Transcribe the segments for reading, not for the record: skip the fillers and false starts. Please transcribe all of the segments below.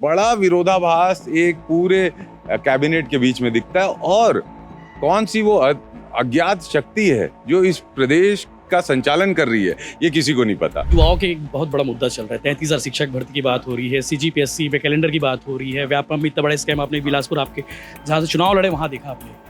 बड़ा विरोधाभास एक पूरे कैबिनेट के बीच में दिखता है। और कौन सी वो अज्ञात शक्ति है जो इस प्रदेश का संचालन कर रही है, ये किसी को नहीं पता। युवाओं के एक बहुत बड़ा मुद्दा चल रहा है। 33,000 शिक्षक भर्ती की बात हो रही है, CGPSC पे कैलेंडर की बात हो रही है, व्यापम में इतना बड़ा स्कैम आपने बिलासपुर आपके जहाँ से चुनाव लड़े वहाँ देखा आपने।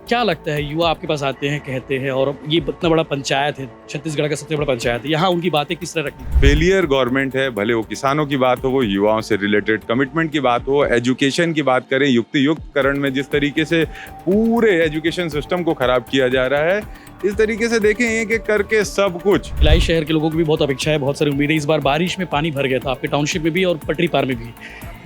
क्या लगता है, युवा आपके पास आते हैं, कहते हैं, और ये इतना बड़ा पंचायत है, छत्तीसगढ़ का सबसे बड़ा पंचायत है, यहाँ उनकी बातें किस तरह रखनी? फेलियर गवर्नमेंट है, भले वो किसानों की बात हो, वो युवाओं से रिलेटेड कमिटमेंट की बात हो, एजुकेशन की बात करें, युक्तियुक्तकरण में जिस तरीके से पूरे एजुकेशन सिस्टम को खराब किया जा रहा है, इस तरीके से देखें एक एक करके सब कुछ। भिलाई शहर के लोगों की भी बहुत अपेक्षा है, बहुत सारी उम्मीदें। इस बार बारिश में पानी भर गया था आपके टाउनशिप में भी और पटरी पार में भी।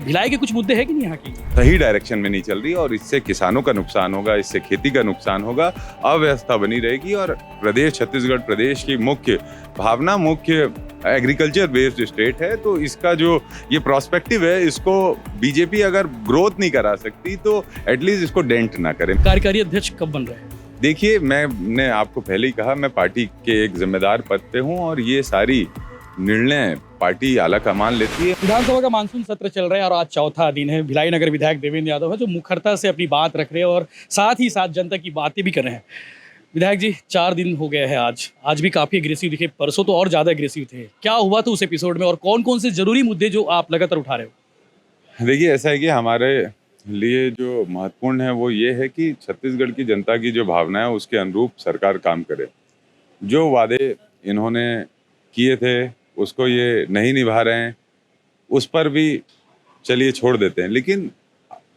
भिलाई के कुछ मुद्दे हैं कि नहीं यहाँ की? सही डायरेक्शन में नहीं चल रही और इससे किसानों का नुकसान होगा, इससे खेती का नुकसान होगा, अव्यवस्था बनी रहेगी। और प्रदेश छत्तीसगढ़ प्रदेश की मुख्य भावना, मुख्य एग्रीकल्चर बेस्ड स्टेट है, तो इसका जो ये प्रोस्पेक्टिव है, इसको बीजेपी अगर ग्रोथ नहीं करा सकती तो एटलीस्ट इसको डेंट ना करे। कार्यकारी अध्यक्ष कब बन रहे हैं? देखिए, मैंने आपको पहले ही कहा, मैं पार्टी के एक जिम्मेदार पद पे हूँ और ये सारी निर्णय पार्टी आला कमान लेती है। विधानसभा का मानसून सत्र चल रहा है और आज चौथा दिन है। भिलाई नगर विधायक देवेंद्र यादव है जो मुखरता से अपनी बात रख रहे हैं और साथ ही साथ जनता की बातें भी कर रहे हैं। विधायक जी, 4 दिन हो गए हैं आज भी काफ़ी एग्रेसिव दिखे, परसों तो और ज़्यादा एग्रेसिव थे। क्या हुआ था उस एपिसोड में और कौन कौन से जरूरी मुद्दे जो आप लगातार उठा रहे हो? देखिए, ऐसा है कि हमारे लिए जो महत्वपूर्ण है वो ये है कि छत्तीसगढ़ की जनता की जो भावना है उसके अनुरूप सरकार काम करे। जो वादे इन्होंने किए थे उसको ये नहीं निभा रहे हैं, उस पर भी चलिए छोड़ देते हैं, लेकिन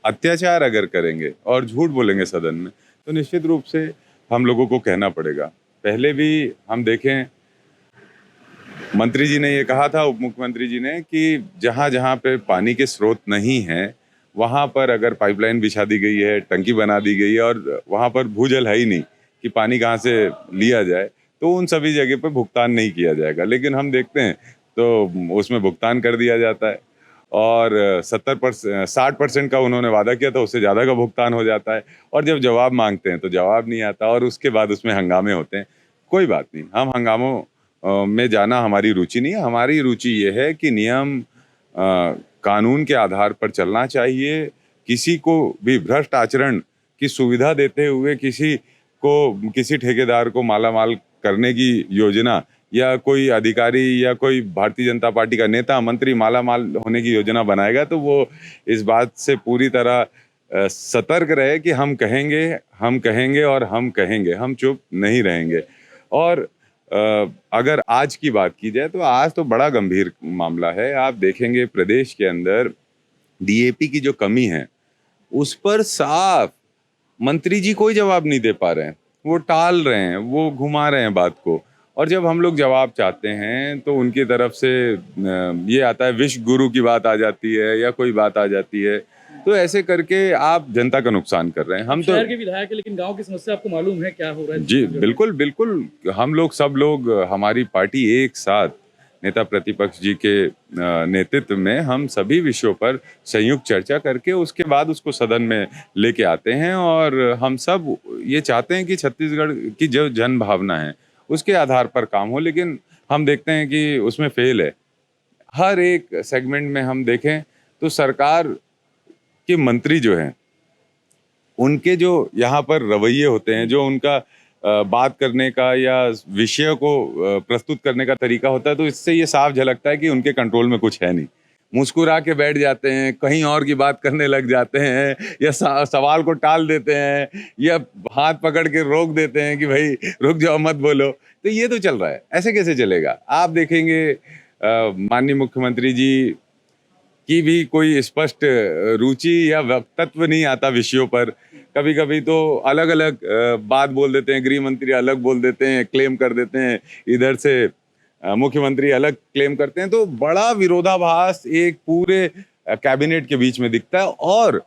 अत्याचार अगर करेंगे और झूठ बोलेंगे सदन में तो निश्चित रूप से हम लोगों को कहना पड़ेगा। पहले भी हम देखें, मंत्री जी ने ये कहा था, उप मुख्यमंत्री जी ने, कि जहाँ जहाँ पे पानी के स्रोत नहीं हैं वहाँ पर अगर पाइपलाइन बिछा दी गई है, टंकी बना दी गई है और वहाँ पर भूजल है ही नहीं कि पानी कहाँ से लिया जाए, तो उन सभी जगह पर भुगतान नहीं किया जाएगा। लेकिन हम देखते हैं तो उसमें भुगतान कर दिया जाता है और 60% का उन्होंने वादा किया था, उससे ज़्यादा का भुगतान हो जाता है। और जब जवाब मांगते हैं तो जवाब नहीं आता और उसके बाद उसमें हंगामे होते हैं। कोई बात नहीं, हम हंगामों में जाना हमारी रुचि नहीं है। हमारी रुचि ये है कि नियम कानून के आधार पर चलना चाहिए। किसी को भी भ्रष्ट आचरण की सुविधा देते हुए किसी ठेकेदार को मालामाल करने की योजना या कोई अधिकारी या कोई भारतीय जनता पार्टी का नेता मंत्री मालामाल होने की योजना बनाएगा तो वो इस बात से पूरी तरह सतर्क रहे कि हम कहेंगे और हम कहेंगे, हम चुप नहीं रहेंगे। और अगर आज की बात की जाए तो आज तो बड़ा गंभीर मामला है। आप देखेंगे प्रदेश के अंदर DAP की जो कमी है उस पर साफ मंत्री जी कोई जवाब नहीं दे पा रहे हैं, वो टाल रहे हैं, वो घुमा रहे हैं बात को। और जब हम लोग जवाब चाहते हैं तो उनकी तरफ से ये आता है, विश्व गुरु की बात आ जाती है या कोई बात आ जाती है, तो ऐसे करके आप जनता का नुकसान कर रहे हैं। हम तो शहर के विधायक है, लेकिन गांव की समस्या आपको मालूम है क्या हो रहा है? जी बिल्कुल, हम लोग सब लोग, हमारी पार्टी एक साथ नेता प्रतिपक्ष जी के नेतृत्व में हम सभी विषयों पर संयुक्त चर्चा करके उसके बाद उसको सदन में लेके आते हैं। और हम सब ये चाहते हैं कि छत्तीसगढ़ की जो जन भावना है उसके आधार पर काम हो, लेकिन हम देखते हैं कि उसमें फेल है। हर एक सेगमेंट में हम देखें तो सरकार के मंत्री जो हैं उनके जो यहाँ पर रवैये होते हैं, जो उनका बात करने का या विषय को प्रस्तुत करने का तरीका होता है, तो इससे ये साफ झलकता है कि उनके कंट्रोल में कुछ है नहीं। मुस्कुरा के बैठ जाते हैं, कहीं और की बात करने लग जाते हैं या सवाल को टाल देते हैं या हाथ पकड़ के रोक देते हैं कि भाई रुक जाओ, मत बोलो। तो ये तो चल रहा है, ऐसे कैसे चलेगा? आप देखेंगे माननीय मुख्यमंत्री जी की भी कोई स्पष्ट रुचि या वक्तव्य नहीं आता विषयों पर। कभी कभी तो अलग अलग बात बोल देते हैं, गृह मंत्री अलग बोल देते हैं, क्लेम कर देते हैं, इधर से मुख्यमंत्री अलग क्लेम करते हैं, तो बड़ा विरोधाभास एक पूरे कैबिनेट के बीच में दिखता है। और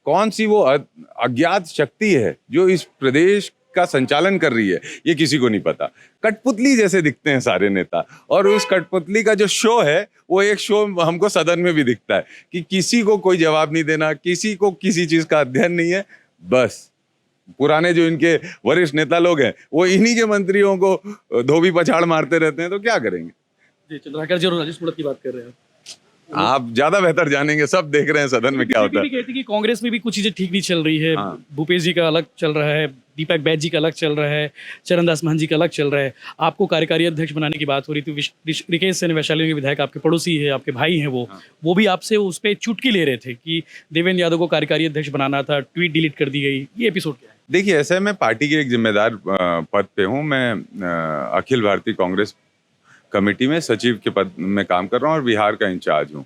कौन सी वो अज्ञात शक्ति है जो इस प्रदेश का संचालन कर रही है, ये किसी को नहीं पता। कठपुतली जैसे दिखते हैं सारे नेता, और उस कठपुतली का जो शो है वो एक शो हमको सदन में भी दिखता है कि किसी को कोई जवाब नहीं देना, किसी को किसी चीज का अध्ययन नहीं है। बस पुराने जो इनके वरिष्ठ नेता लोग हैं वो इन्हीं के मंत्रियों को धोबी पछाड़ मारते रहते हैं, तो क्या करेंगे? जी, चंद्रशेखर जी और राजेश मूणत की बात कर रहे हैं। आप ज्यादा बेहतर जानेंगे, सब देख रहे हैं सदन में क्या बीजेपी होता भी है। कहती है कि कांग्रेस में भी कुछ चीजें ठीक नहीं चल रही है। हाँ। भूपेश जी का अलग चल रहा है, दीपक बैज जी का अलग चल रहा है, चरणदास महंत जी का अलग चल रहा है। आपको कार्यकारी अध्यक्ष बनाने की बात हो रही थी। ऋषिकेश सेन वैशाली के विधायक आपके पड़ोसी है, आपके भाई हैं वो भी आपसे उस पर चुटकी ले रहे थे कि देवेंद्र यादव को कार्यकारी अध्यक्ष बनाना था, ट्वीट डिलीट कर दी गई। ये एपिसोड क्या है? देखिए, ऐसे मैं पार्टी के एक जिम्मेदार पद पे हूँ। मैं अखिल भारतीय कांग्रेस कमेटी में सचिव के पद में काम कर रहा हूँ और बिहार का इंचार्ज हूँ।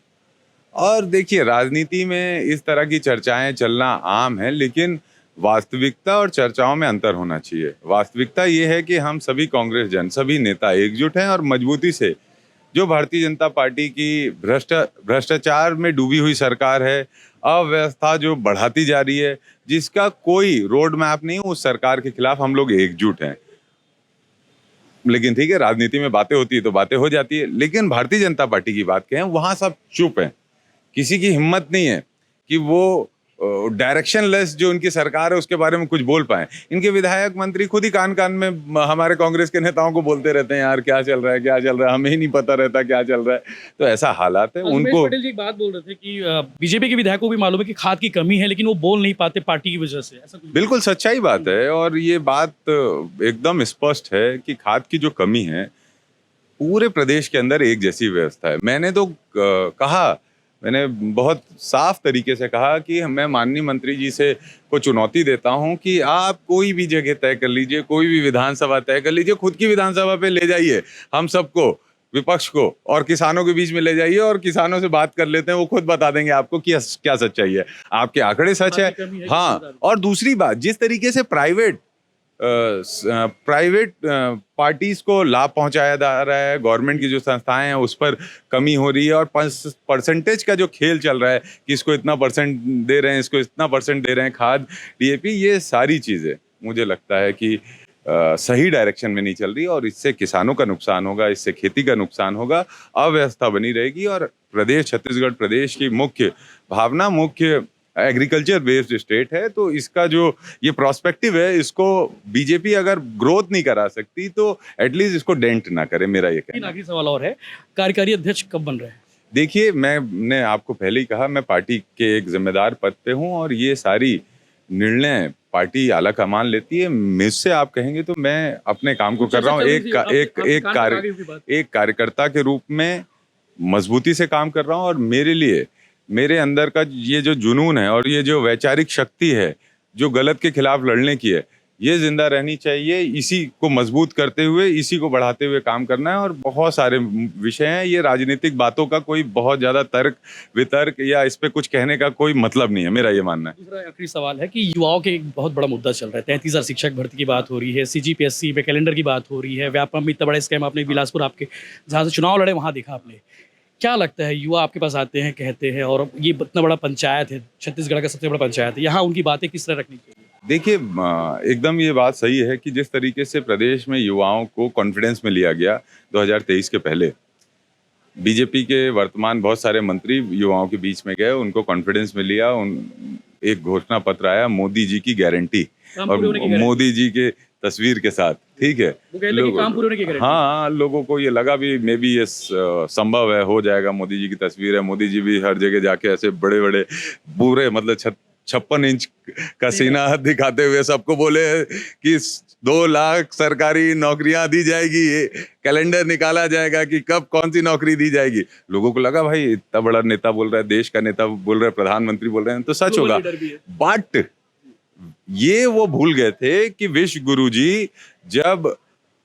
और देखिए, राजनीति में इस तरह की चर्चाएं चलना आम है, लेकिन वास्तविकता और चर्चाओं में अंतर होना चाहिए। वास्तविकता ये है कि हम सभी कांग्रेस जन, सभी नेता एकजुट हैं और मजबूती से जो भारतीय जनता पार्टी की भ्रष्टाचार में डूबी हुई सरकार है, अव्यवस्था जो बढ़ाती जा रही है, जिसका कोई रोड मैप नहीं, उस सरकार के खिलाफ हम लोग एकजुट हैं। लेकिन ठीक है, राजनीति में बातें होती है तो बातें हो जाती है, लेकिन भारतीय जनता पार्टी की बात कहें, वहां सब चुप हैं। किसी की हिम्मत नहीं है कि वो डायरेक्शनलेस जो उनकी सरकार है उसके बारे में कुछ बोल पाए। इनके विधायक मंत्री खुद ही कान कान में हमारे कांग्रेस के नेताओं को बोलते रहते हैं, यार क्या चल रहा है, क्या चल रहा है, हमें ही नहीं पता रहता क्या चल रहा है। तो ऐसा हालात है। उनको पटेल जी एक बात बोल रहे थे कि बीजेपी के विधायकों को भी मालूम है कि खाद की कमी है, लेकिन वो बोल नहीं पाते पार्टी की वजह से। ऐसा कुछ बिल्कुल सच्चाई बात है और ये बात एकदम स्पष्ट है कि खाद की जो कमी है, पूरे प्रदेश के अंदर एक जैसी व्यवस्था है। मैंने तो मैंने बहुत साफ तरीके से कहा कि मैं माननीय मंत्री जी से को चुनौती देता हूं कि आप कोई भी जगह तय कर लीजिए, कोई भी विधानसभा तय कर लीजिए, खुद की विधानसभा पे ले जाइए हम सबको, विपक्ष को, और किसानों के बीच में ले जाइए और किसानों से बात कर लेते हैं। वो खुद बता देंगे आपको कि क्या सच्चाई है। आपके आंकड़े सच है। हाँ, और दूसरी बात, जिस तरीके से प्राइवेट पार्टीज को लाभ पहुंचाया जा रहा है, गवर्नमेंट की जो संस्थाएं हैं उस पर कमी हो रही है, और परसेंटेज का जो खेल चल रहा है कि इसको इतना परसेंट दे रहे हैं, इसको इतना परसेंट दे रहे हैं, खाद, डीएपी, ये सारी चीजें मुझे लगता है कि सही डायरेक्शन में नहीं चल रही और इससे किसानों का नुकसान होगा, इससे खेती का नुकसान होगा, अव्यवस्था बनी रहेगी। और प्रदेश, छत्तीसगढ़ प्रदेश की मुख्य भावना, मुख्य एग्रीकल्चर बेस्ड स्टेट है, तो इसका जो ये प्रोस्पेक्टिव है, इसको बीजेपी अगर ग्रोथ नहीं करा सकती तो एटलीस्ट इसको डेंट ना करे, मेरा ये कहना है। आखिरी सवाल और है, कार्यकारी अध्यक्ष कब बन रहे हैं? देखिए, मैंने आपको पहले ही कहा, मैं पार्टी के एक जिम्मेदार पद पे हूँ और ये सारी निर्णय पार्टी आला कमान लेती है। मुझसे आप कहेंगे तो मैं अपने काम को कर रहा हूँ, एक कार्यकर्ता के रूप में मजबूती से काम कर रहा हूँ। और मेरे लिए, मेरे अंदर का ये जो जुनून है और ये जो वैचारिक शक्ति है जो गलत के खिलाफ लड़ने की है, ये जिंदा रहनी चाहिए। इसी को मजबूत करते हुए, इसी को बढ़ाते हुए काम करना है। और बहुत सारे विषय हैं, ये राजनीतिक बातों का कोई बहुत ज्यादा तर्क वितर्क या इस पे कुछ कहने का कोई मतलब नहीं है, मेरा ये मानना है। दूसरा आखिरी सवाल है कि युवाओं के एक बहुत बड़ा मुद्दा चल रहा है। 33,000 शिक्षक भर्ती की बात हो रही है, सीजीपीएससी में कैलेंडर की बात हो रही है, व्यापम में इतना बड़ा स्कैम आपने बिलासपुर, आपके जहाँ से चुनाव लड़े वहाँ देखा आपने। क्या लगता है, युवा आपके पास आते हैं, कहते हैं, और ये इतना बड़ा पंचायत है, छत्तीसगढ़ का सबसे बड़ा पंचायत है, यहाँ उनकी बातें किस तरह रखनी चाहिए? देखिए, एकदम ये बात सही है कि जिस तरीके से प्रदेश में युवाओं को कॉन्फिडेंस में लिया गया 2023 के पहले, बीजेपी के वर्तमान बहुत सारे मंत्री युवाओं के बीच में गए, उनको कॉन्फिडेंस में लिया, एक घोषणा पत्र आया, मोदी जी की गारंटी, और मोदी जी के तस्वीर के साथ, ठीक है, हाँ, लोगों को ये लगा भी मे बी ये संभव है, हो जाएगा, मोदी जी की तस्वीर है। मोदी जी भी हर जगह जाके ऐसे बड़े बड़े पूरे मतलब 56 इंच का सीना दिखाते हुए सबको बोले कि 2 लाख सरकारी नौकरियां दी जाएगी, कैलेंडर निकाला जाएगा कि कब कौन सी नौकरी दी जाएगी। लोगों को लगा भाई इतना बड़ा नेता बोल रहा है, देश का नेता बोल रहा है, प्रधानमंत्री बोल रहे हैं, तो सच होगा। बट ये वो भूल गए थे कि विश्व गुरु जी, जब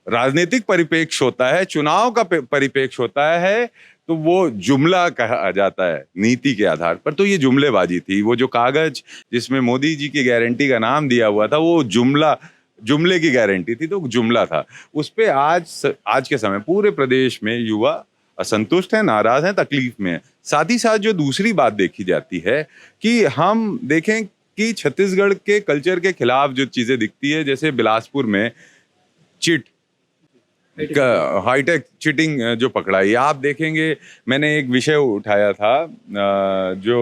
राजनीतिक परिप्रेक्ष्य होता है, चुनाव का परिप्रेक्ष्य होता है, तो वो जुमला कहा जाता है नीति के आधार पर। तो ये जुमलेबाजी थी। वो जो कागज जिसमें मोदी जी की गारंटी का नाम दिया हुआ था, वो जुमले की गारंटी थी, तो जुमला था। उस पे आज के समय पूरे प्रदेश में युवा असंतुष्ट हैं, नाराज हैं, तकलीफ में हैं। साथ ही साथ जो दूसरी बात देखी जाती है कि हम देखें कि छत्तीसगढ़ के कल्चर के खिलाफ जो चीजें दिखती है, जैसे बिलासपुर में हाईटेक चिटिंग जो पकड़ाई, आप देखेंगे, मैंने एक विषय उठाया था जो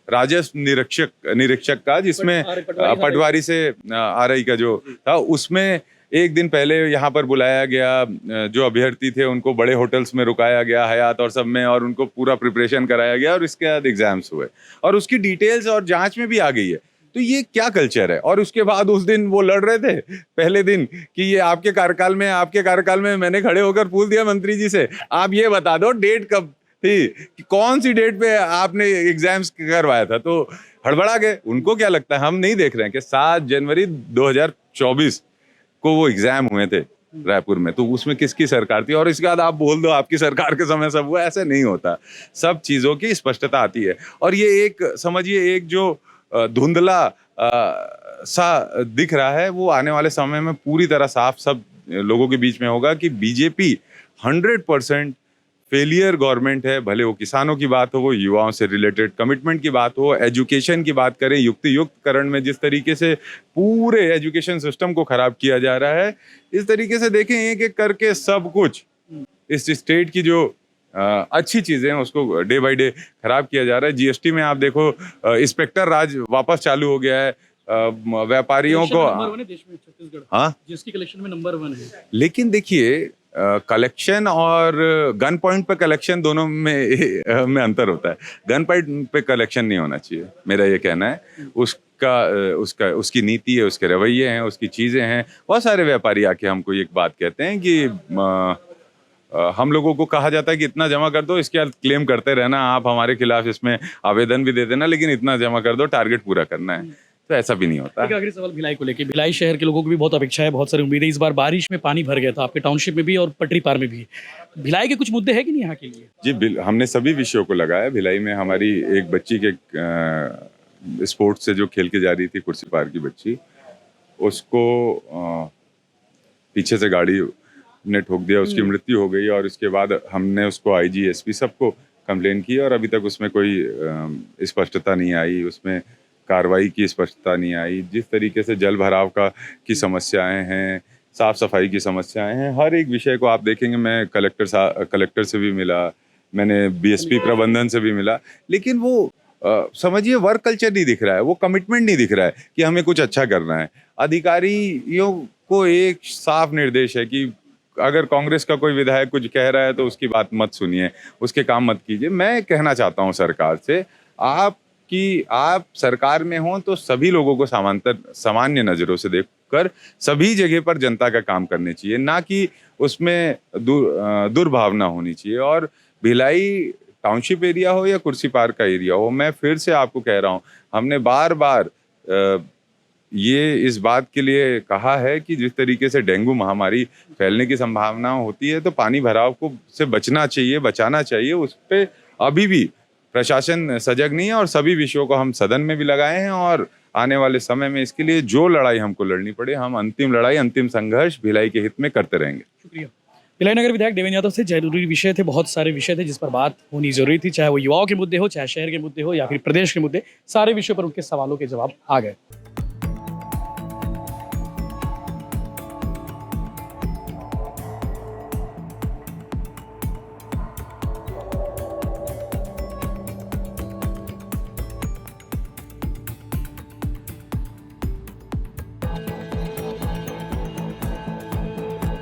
राजस्व निरीक्षक का, जिसमें पटवारी से आरआई का जो था, उसमें एक दिन पहले यहाँ पर बुलाया गया, जो अभ्यर्थी थे उनको बड़े होटल्स में रुकाया गया, हयात और सब में, और उनको पूरा प्रिपरेशन कराया गया और इसके बाद एग्जाम्स हुए और उसकी डिटेल्स और जांच में भी आ गई है। तो ये क्या कल्चर है? और उसके बाद उस दिन वो लड़ रहे थे पहले दिन कि ये आपके कार्यकाल में मैंने खड़े होकर पूछ दिया मंत्री जी से, आप ये बता दो डेट कब थी, कि कौन सी डेट पे आपने एग्जाम्स करवाया था। तो हड़बड़ा गए। उनको क्या लगता है, हम नहीं देख रहे हैं कि 7 जनवरी 2024 को वो एग्जाम हुए थे रायपुर में, तो उसमें किसकी सरकार थी, और इसके बाद आप बोल दो आपकी सरकार के समय सब हुआ। ऐसे नहीं होता, सब चीज़ों की स्पष्टता आती है। और ये एक समझिए एक जो धुंधला सा दिख रहा है, वो आने वाले समय में पूरी तरह साफ सब लोगों के बीच में होगा कि बीजेपी 100% फेलियर गवर्नमेंट है। भले वो किसानों की बात हो, वो युवाओं से रिलेटेड कमिटमेंट की बात हो, एजुकेशन की बात करें, युक्तियुक्तकरण में जिस तरीके से पूरे एजुकेशन सिस्टम को खराब किया जा रहा है, इस तरीके से देखें एक एक करके सब कुछ इस स्टेट की जो अच्छी चीजें हैं उसको डे बाय डे खराब किया जा रहा है। जीएसटी में आप देखो इंस्पेक्टर राज वापस चालू हो गया है, व्यापारियों को। नंबर 1 है देश में छत्तीसगढ़, हाँ, जीएसटी कलेक्शन में नंबर 1 है। लेकिन देखिए कलेक्शन और गन पॉइंट पे कलेक्शन दोनों में अंतर होता है। गन पॉइंट पे कलेक्शन नहीं होना चाहिए, मेरा ये कहना है। उसकी नीति है, उसके रवैये हैं, उसकी चीज़ें हैं। बहुत सारे व्यापारी आके हमको एक बात कहते हैं कि हम लोगों को कहा जाता है कि इतना जमा कर दो, इसके बाद क्लेम करते रहना, आप हमारे खिलाफ इसमें आवेदन भी दे देना, लेकिन इतना जमा कर दो, टारगेट पूरा करना है। तो ऐसा भी नहीं होता। एक आखिरी सवाल भिलाई को लेके। भिलाई शहर के लोगों को भी बहुत अपेक्षा है, बहुत सारी उम्मीदें। इस बार बारिश में पानी भर गया था आपके टाउनशिप में भी और पटरी पार में भी। भिलाई के कुछ मुद्दे हैं कि नहीं यहाँ के लिए? जी, हमने सभी विषयों को लगाया। भिलाई में हमारी एक बच्ची के स्पोर्ट्स से जो खेल के जा रही थी, कुर्सी पार की बच्ची, उसको पीछे से गाड़ी ने ठोक दिया, उसकी मृत्यु हो गई। और इसके बाद हमने उसको आईजी एसपी सबको कंप्लेन की और अभी तक उसमें कोई स्पष्टता नहीं आई, उसमें कार्रवाई की स्पष्टता नहीं आई। जिस तरीके से जल भराव की समस्याएं हैं, साफ सफाई की समस्याएं हैं, हर एक विषय को आप देखेंगे। मैं कलेक्टर से भी मिला, मैंने बीएसपी प्रबंधन से भी मिला, लेकिन वो समझिए वर्क कल्चर नहीं दिख रहा है, वो कमिटमेंट नहीं दिख रहा है कि हमें कुछ अच्छा करना है। अधिकारियों को एक साफ निर्देश है कि अगर कांग्रेस का कोई विधायक कुछ कह रहा है तो उसकी बात मत सुनिए, उसके काम मत कीजिए। मैं कहना चाहता हूं सरकार से, आप सरकार में हो तो सभी लोगों को सामान्य नजरों से देखकर सभी जगह पर जनता का काम करने चाहिए, ना कि उसमें दुर्भावना होनी चाहिए। और भिलाई टाउनशिप एरिया हो या कुर्सी पार का एरिया हो, मैं फिर से आपको कह रहा हूं, हमने बार बार ये इस बात के लिए कहा है कि जिस तरीके से डेंगू महामारी फैलने की संभावना होती है, तो पानी भराव से बचाना चाहिए। उस पर अभी भी प्रशासन सजग नहीं है और सभी विषयों को हम सदन में भी लगाए हैं। और आने वाले समय में इसके लिए जो लड़ाई हमको लड़नी पड़े, हम अंतिम संघर्ष भिलाई के हित में करते रहेंगे। शुक्रिया। भिलाई नगर विधायक देवेंद्र यादव से जरूरी विषय थे, बहुत सारे विषय थे जिस पर बात होनी जरूरी थी, चाहे वो युवाओं के मुद्दे हो, चाहे शहर के मुद्दे हो या फिर प्रदेश के मुद्दे, सारे विषयों पर उनके सवालों के जवाब आ गए।